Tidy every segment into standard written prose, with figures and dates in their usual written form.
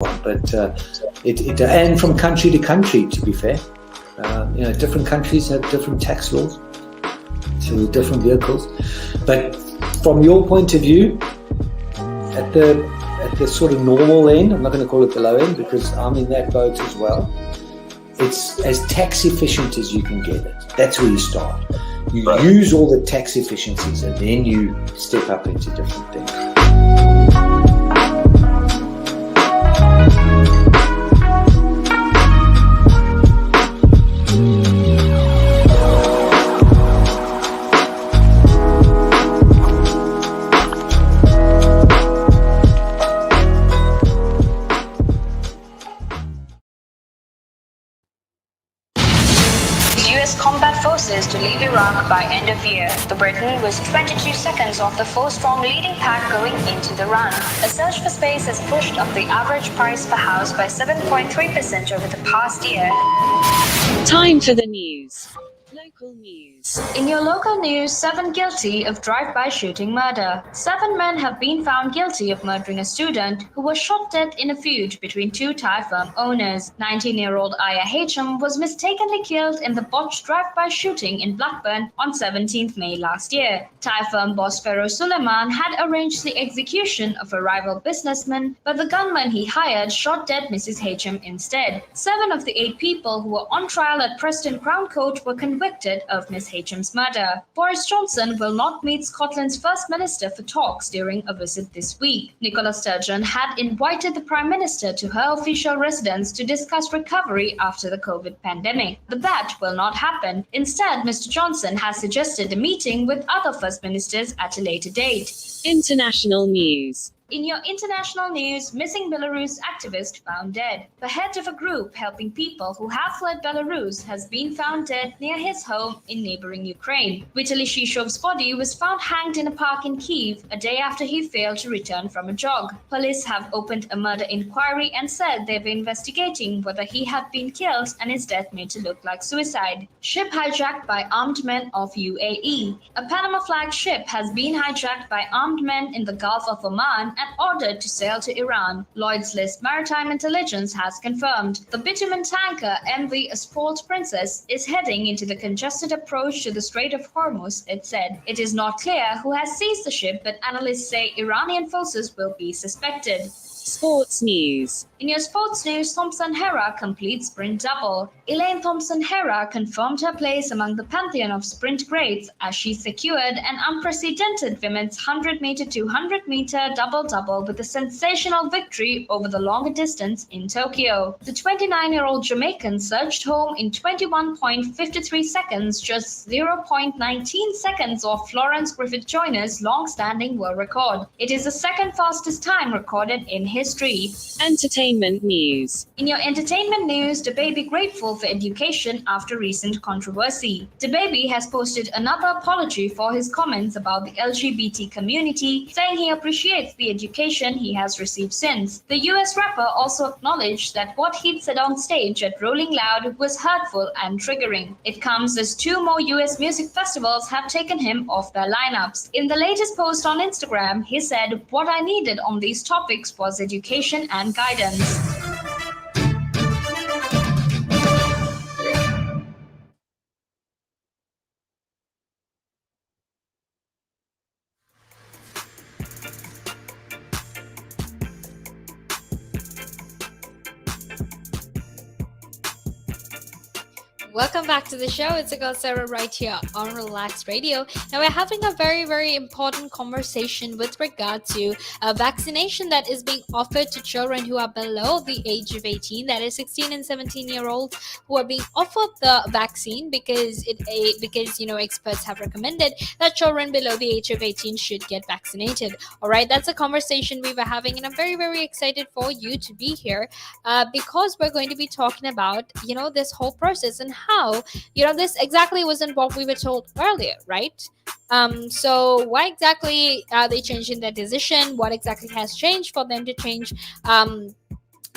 on. But and from country to country, to be fair, different countries have different tax laws, so different vehicles. But from your point of view, at the sort of normal end, I'm not going to call it the low end because I'm in that boat as well. It's as tax efficient as you can get it. That's where you start. You use all the tax efficiencies and then you step up into different things. To leave Iraq by end of year. The Britain was 22 seconds off the four-strong leading pack going into the run. A search for space has pushed up the average price per house by 7.3% over the past year. Time for the news. Local news. In your local news, 7 guilty of drive-by shooting murder. 7 men have been found guilty of murdering a student who was shot dead in a feud between 2 Thai firm owners. 19-year-old Aya Hacham was mistakenly killed in the botched drive-by shooting in Blackburn on 17th May last year. Thai firm boss Feroz Suleiman had arranged the execution of a rival businessman, but the gunman he hired shot dead Mrs. Hacham instead. 7 of the 8 people who were on trial at Preston Crown Court were convicted of Miss Hacham's murder. Boris Johnson will not meet Scotland's First Minister for talks during a visit this week. Nicola Sturgeon had invited the Prime Minister to her official residence to discuss recovery after the COVID pandemic. But that will not happen. Instead, Mr. Johnson has suggested a meeting with other First Ministers at a later date. International news. In your international news, missing Belarus activist found dead. The head of a group helping people who have fled Belarus has been found dead near his home in neighboring Ukraine. Vitaly Shishov's body was found hanged in a park in Kyiv a day after he failed to return from a jog. Police have opened a murder inquiry and said they were investigating whether he had been killed and his death made to look like suicide. Ship hijacked by armed men of UAE. A Panama flagged ship has been hijacked by armed men in the Gulf of Oman and ordered to sail to Iran. Lloyd's List Maritime Intelligence has confirmed the bitumen tanker MV Asphalt Princess is heading into the congested approach to the Strait of Hormuz, it said. It is not clear who has seized the ship, but analysts say Iranian forces will be suspected. Sports news. In your sports news, Thompson-Herah completes sprint double. Elaine Thompson-Herah confirmed her place among the pantheon of sprint greats as she secured an unprecedented women's 100-meter to 100-meter double-double with a sensational victory over the longer distance in Tokyo. The 29-year-old Jamaican surged home in 21.53 seconds, just 0.19 seconds off Florence Griffith-Joyner's long-standing world record. It is the second fastest time recorded in history. Entertainment news. In your entertainment news, DaBaby grateful for education after recent controversy. DaBaby has posted another apology for his comments about the LGBT community, saying he appreciates the education he has received since. The US rapper also acknowledged that what he'd said on stage at Rolling Loud was hurtful and triggering. It comes as 2 more US music festivals have taken him off their lineups. In the latest post on Instagram, he said, "What I needed on these topics was education and guidance." Welcome back to the show. It's your girl Sarah right here on Relaks Radio. Now we're having a very, very important conversation with regard to a vaccination that is being offered to children who are below the age of 18, that is 16 and 17-year-olds who are being offered the vaccine because experts have recommended that children below the age of 18 should get vaccinated. All right, that's a conversation we were having, and I'm very, very excited for you to be here because we're going to be talking about, this whole process and how, this exactly wasn't what we were told earlier, right? So why exactly are they changing their decision? What exactly has changed for them to change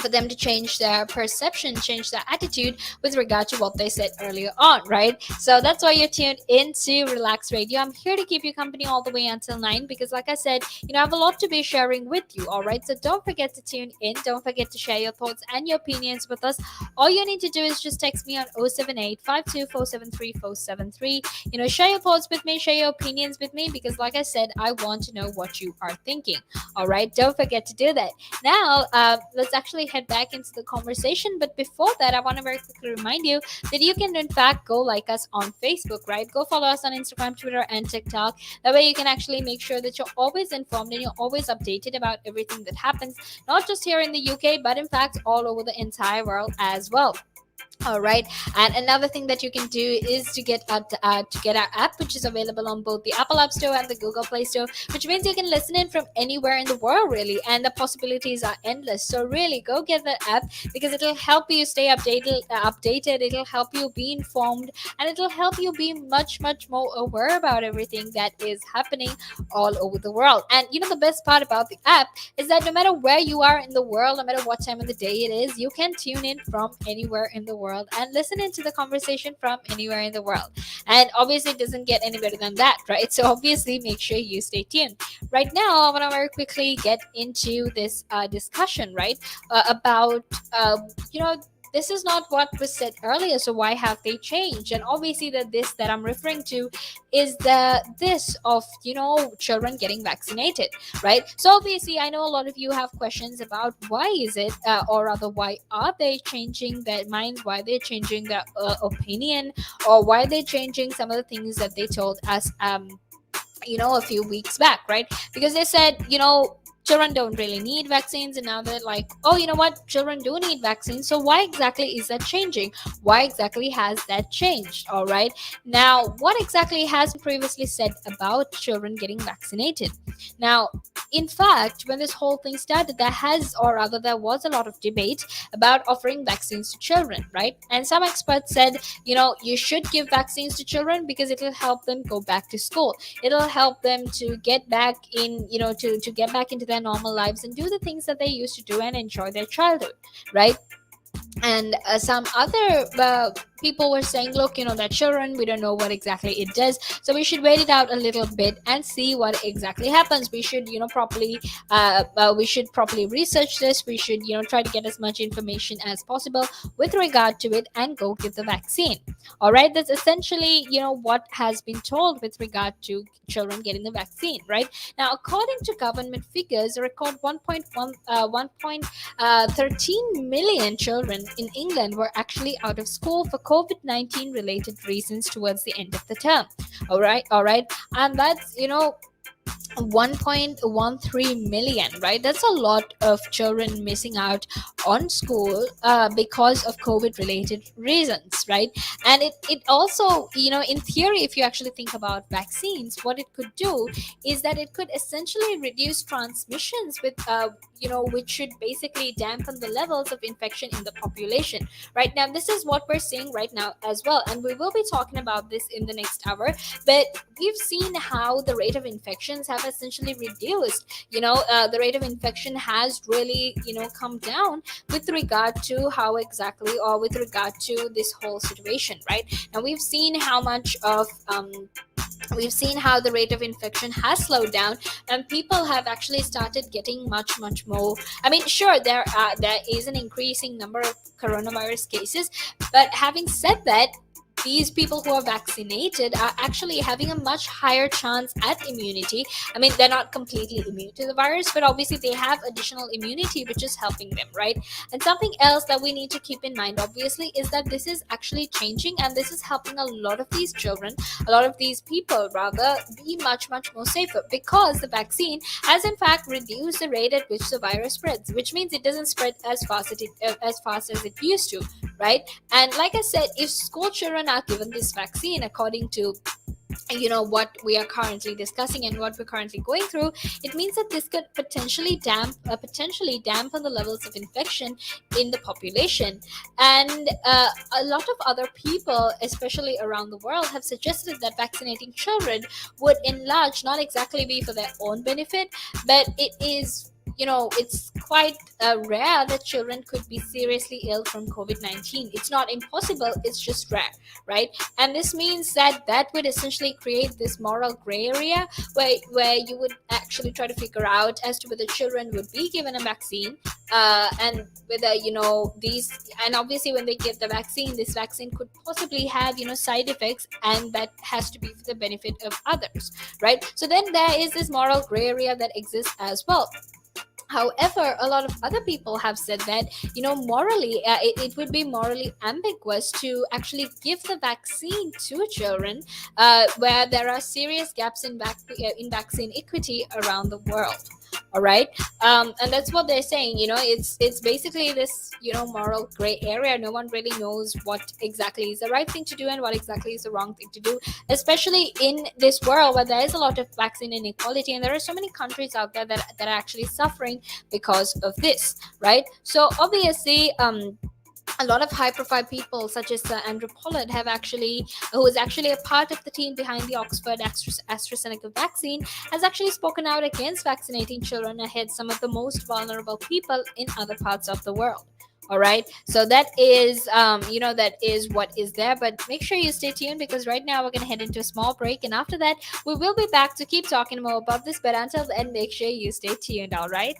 for them to change their perception, change their attitude with regard to what they said earlier on, right? So that's why you're tuned into Relax Radio. I'm here to keep you company all the way until 9 because, like I said, I have a lot to be sharing with you, all right? So don't forget to tune in. Don't forget to share your thoughts and your opinions with us. All you need to do is just text me on 078 share your thoughts with me, share your opinions with me because, like I said, I want to know what you are thinking, all right? Don't forget to do that. Now, let's actually head back into the conversation. But before that, I want to very quickly remind you that you can, in fact, go like us on Facebook, right? Go follow us on Instagram, Twitter, and TikTok. That way, you can actually make sure that you're always informed and you're always updated about everything that happens, not just here in the UK, but in fact, all over the entire world as well. All right, and another thing that you can do is to get our app, which is available on both the Apple App Store and the Google Play Store, which means you can listen in from anywhere in the world, really, and the possibilities are endless. So really, go get that app because it'll help you stay updated. It'll help you be informed, and it'll help you be much more aware about everything that is happening all over the world. And the best part about the app is that no matter where you are in the world, no matter what time of the day it is, you can tune in from anywhere in the world and listen into the conversation from anywhere in the world. And obviously it doesn't get any better than that, right? So obviously make sure you stay tuned. Right now, I want to very quickly get into this discussion, right? About this is not what was said earlier, so why have they changed? And obviously this that I'm referring to is this of children getting vaccinated, right? So obviously I know a lot of you have questions about why is it or rather why are they changing their minds, why they're changing their opinion, or why they're changing some of the things that they told us a few weeks back, right? Because they said children don't really need vaccines, and now they're like, oh, you know what, children do need vaccines. So why exactly is that changing? Why exactly has that changed? All right, now what exactly has previously said about children getting vaccinated? Now, in fact, when this whole thing started, there was a lot of debate about offering vaccines to children, right? And some experts said, you should give vaccines to children because it will help them go back to school. It'll help them to get back in, to get back into their normal lives and do the things that they used to do and enjoy their childhood, right? And some other people were saying, look, that children, we don't know what exactly it does, so we should wait it out a little bit and see what exactly happens. We should properly research this. We should try to get as much information as possible with regard to it and go get the vaccine. All right, that's essentially what has been told with regard to children getting the vaccine, right? Now, according to government figures, a record 1.13 million children in England were actually out of school for COVID-19 related reasons towards the end of the term. All right, and that's 1.13 million, right? That's a lot of children missing out on school because of COVID related reasons, right? And it also, in theory, if you actually think about vaccines, what it could do is that it could essentially reduce transmissions with which should basically dampen the levels of infection in the population. Right now, this is what we're seeing right now as well, and we will be talking about this in the next hour. But we've seen how the rate of infections have essentially reduced. The rate of infection has really come down with regard to how exactly, or with regard to this whole situation, right? Now we've seen how much of we've seen how the rate of infection has slowed down, and people have actually started getting much more. I mean, sure, there is an increasing number of coronavirus cases, but having said that, these people who are vaccinated are actually having a much higher chance at immunity. I mean, they're not completely immune to the virus, but obviously they have additional immunity, which is helping them, right? And something else that we need to keep in mind, obviously, is that this is actually changing, and this is helping a lot of these children, a lot of these people, rather, be much more safer, because the vaccine has in fact reduced the rate at which the virus spreads, which means it doesn't spread as fast as it used to, right? And like I said, if school children are given this vaccine according to what we are currently discussing and what we're currently going through, it means that this could potentially dampen the levels of infection in the population. And a lot of other people, especially around the world, have suggested that vaccinating children would in large not exactly be for their own benefit, but it is it's quite rare that children could be seriously ill from COVID-19. It's not impossible, it's just rare, right? And this means that that would essentially create this moral gray area where you would actually try to figure out as to whether children would be given a vaccine, and whether these, and obviously when they get the vaccine, this vaccine could possibly have side effects, and that has to be for the benefit of others, right? So then there is this moral gray area that exists as well. However, a lot of other people have said that, morally, it would be morally ambiguous to actually give the vaccine to children, where there are serious gaps in vaccine equity around the world. All right, and that's what they're saying. It's basically this moral gray area. No one really knows what exactly is the right thing to do and what exactly is the wrong thing to do, especially in this world where there is a lot of vaccine inequality, and there are so many countries out there that are actually suffering because of this, right? So obviously, a lot of high profile people such as Andrew Pollard who is actually a part of the team behind the Oxford AstraZeneca vaccine, has actually spoken out against vaccinating children ahead some of the most vulnerable people in other parts of the world. All right, so that is that is what is there, but make sure you stay tuned, because right now we're going to head into a small break, and after that we will be back to keep talking more about this. But until then, make sure you stay tuned. All right.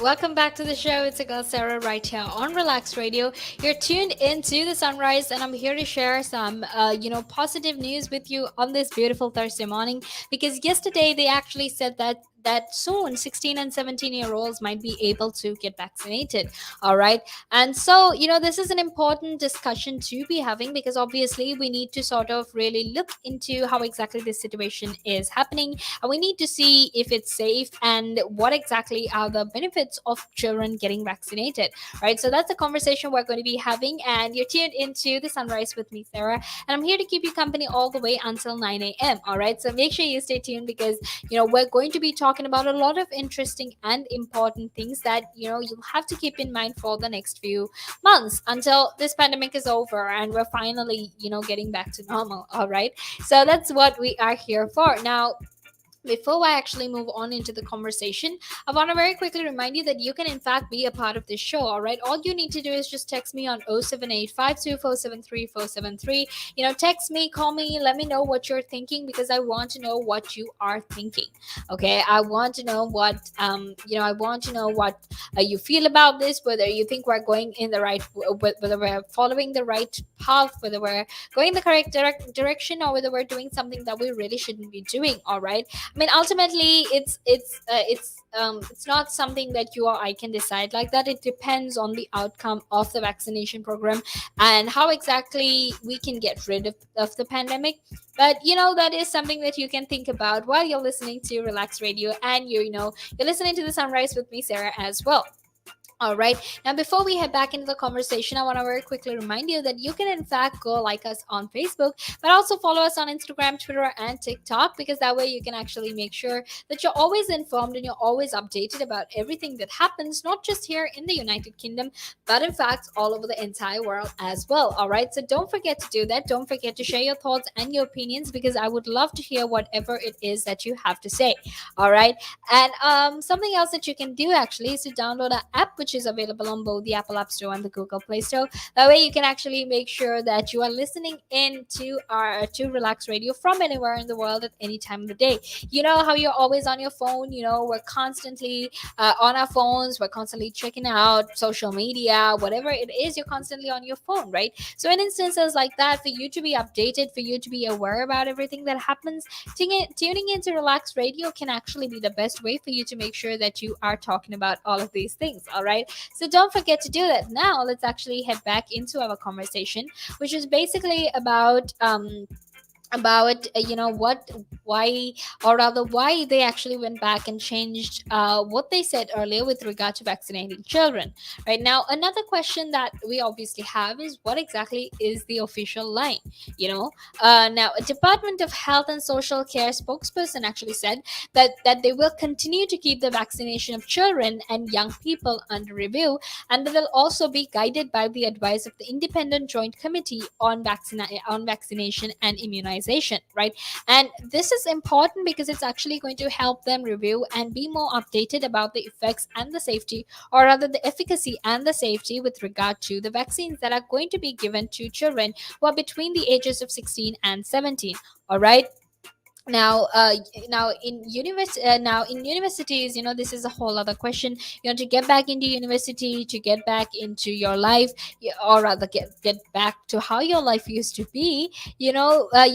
Welcome back to the show. It's a girl Sarah right here on Relax Radio. You're tuned into the sunrise, and I'm here to share some, positive news with you on this beautiful Thursday morning. Because yesterday they actually said that soon 16 and 17-year-olds might be able to get vaccinated. All right, and so this is an important discussion to be having, because obviously we need to sort of really look into how exactly this situation is happening, and we need to see if it's safe and what exactly are the benefits of children getting vaccinated, right? So that's a conversation we're going to be having, and you're tuned into the sunrise with me, Sarah, and I'm here to keep you company all the way until 9 a.m. All right, so make sure you stay tuned, because we're going to be talking about a lot of interesting and important things that you'll have to keep in mind for the next few months until this pandemic is over and we're finally getting back to normal. All right, so that's what we are here for now. Before I actually move on into the conversation, I want to very quickly remind you that you can, in fact, be a part of this show. All right. All you need to do is just text me on 078 Text me, call me, let me know what you're thinking because I want to know what you are thinking. Okay. I want to know I want to know what you feel about this, whether you think we're going in the right, whether we're following the right path, whether we're going the correct direction, or whether we're doing something that we really shouldn't be doing. All right. I mean, ultimately, it's not something that you or I can decide like that. It depends on the outcome of the vaccination program and how exactly we can get rid of the pandemic. But that is something that you can think about while you're listening to Relax Radio, and you're listening to the Sunrise with me, Sarah, as well. All right. Now, before we head back into the conversation, I want to very quickly remind you that you can, in fact, go like us on Facebook, but also follow us on Instagram, Twitter, and TikTok, because that way you can actually make sure that you're always informed and you're always updated about everything that happens, not just here in the United Kingdom, but in fact, all over the entire world as well. All right. So don't forget to do that. Don't forget to share your thoughts and your opinions, because I would love to hear whatever it is that you have to say. All right. And something else that you can do actually is to download our app, which is available on both the Apple App Store and the Google Play Store. That way you can actually make sure that you are listening in to Relax Radio from anywhere in the world at any time of the day. You know how you're always on your phone, we're constantly on our phones, we're constantly checking out social media, whatever it is, you're constantly on your phone, right? So in instances like that, for you to be updated, for you to be aware about everything that happens, tuning into Relax Radio can actually be the best way for you to make sure that you are talking about all of these things. All right. So don't forget to do that. Now let's actually head back into our conversation, which is basically about what why or rather why they actually went back and changed what they said earlier with regard to vaccinating children. Right now, another question that we obviously have is, what exactly is the official line? Now, a Department of Health and Social Care spokesperson actually said that they will continue to keep the vaccination of children and young people under review, and they will also be guided by the advice of the Independent Joint Committee on vaccination and immunization, right? And this is important because it's actually going to help them review and be more updated about the effects and the safety, or rather the efficacy and the safety, with regard to the vaccines that are going to be given to children who are between the ages of 16 and 17. All right. now uh now in universities, this is a whole other question. To get back into university, to get back into your life, or rather get back to how your life used to be, you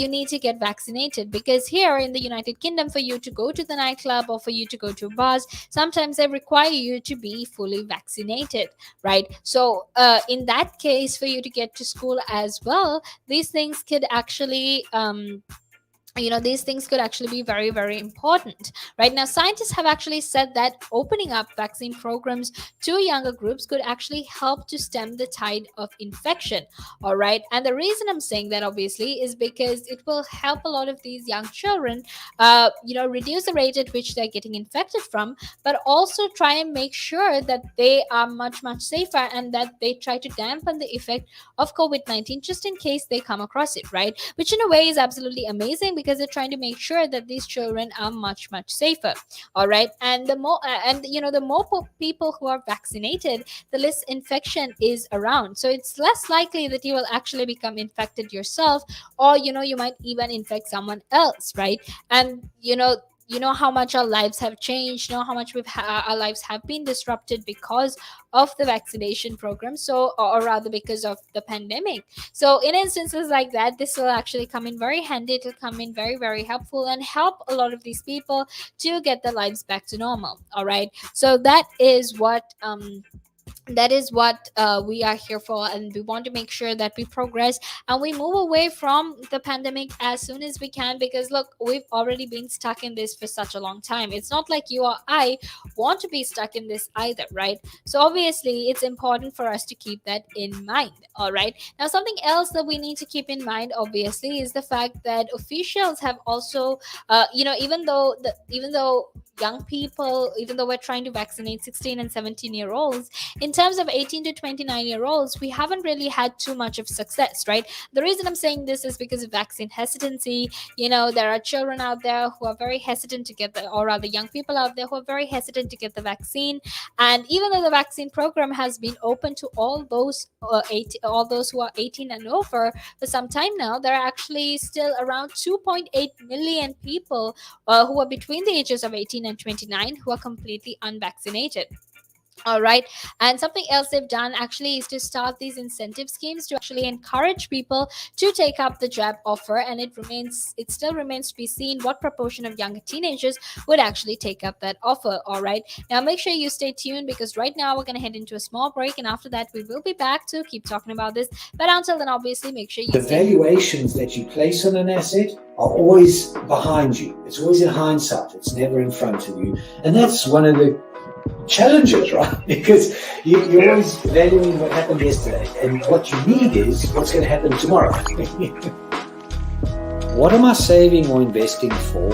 need to get vaccinated, because here in the United Kingdom, for you to go to the nightclub or for you to go to bars, sometimes they require you to be fully vaccinated, right? So in that case, for you to get to school as well, these things could actually these things could actually be very, very important. Right now, scientists have actually said that opening up vaccine programs to younger groups could actually help to stem the tide of infection. All right. And the reason I'm saying that, obviously, is because it will help a lot of these young children reduce the rate at which they're getting infected from, but also try and make sure that they are much, much safer, and that they try to dampen the effect of COVID-19, just in case they come across it, right? Which in a way is absolutely amazing, because they're trying to make sure that these children are much, much safer. All right. And the more people who are vaccinated, the less infection is around. So it's less likely that you will actually become infected yourself, or you might even infect someone else, right? And how much our lives have changed, how much our lives have been disrupted because of the vaccination program, so, or rather because of the pandemic. So in instances like that, this will actually come in very handy. It will come in very, very helpful, and help a lot of these people to get their lives back to normal. All right. So that is what we are here for, and we want to make sure that we progress and we move away from the pandemic as soon as we can, because look, we've already been stuck in this for such a long time. It's not like you or I want to be stuck in this either, right? So obviously it's important for us to keep that in mind. All right. Now, something else that we need to keep in mind, obviously, is the fact that officials have also even though young people, even though we're trying to vaccinate 16 and 17-year-olds, in terms of 18 to 29-year-olds, we haven't really had too much of success, right? The reason I'm saying this is because of vaccine hesitancy. There are children out there who are very hesitant to get or rather young people out there who are very hesitant to get the vaccine. And even though the vaccine program has been open to all those who are 18 and over for some time now, there are actually still around 2.8 million people who are between the ages of 18 and 29 who are completely unvaccinated. All right. And something else they've done actually is to start these incentive schemes to actually encourage people to take up the jab offer. And it still remains to be seen what proportion of younger teenagers would actually take up that offer. All right. Now, make sure you stay tuned, because right now we're going to head into a small break. And after that, we will be back to keep talking about this. But until then, obviously, make sure you The valuations that you place on an asset are always behind you. It's always in hindsight. It's never in front of you. And that's one of the challenges, right? Because you're always valuing what happened yesterday, and what you need is what's going to happen tomorrow. What am I saving or investing for?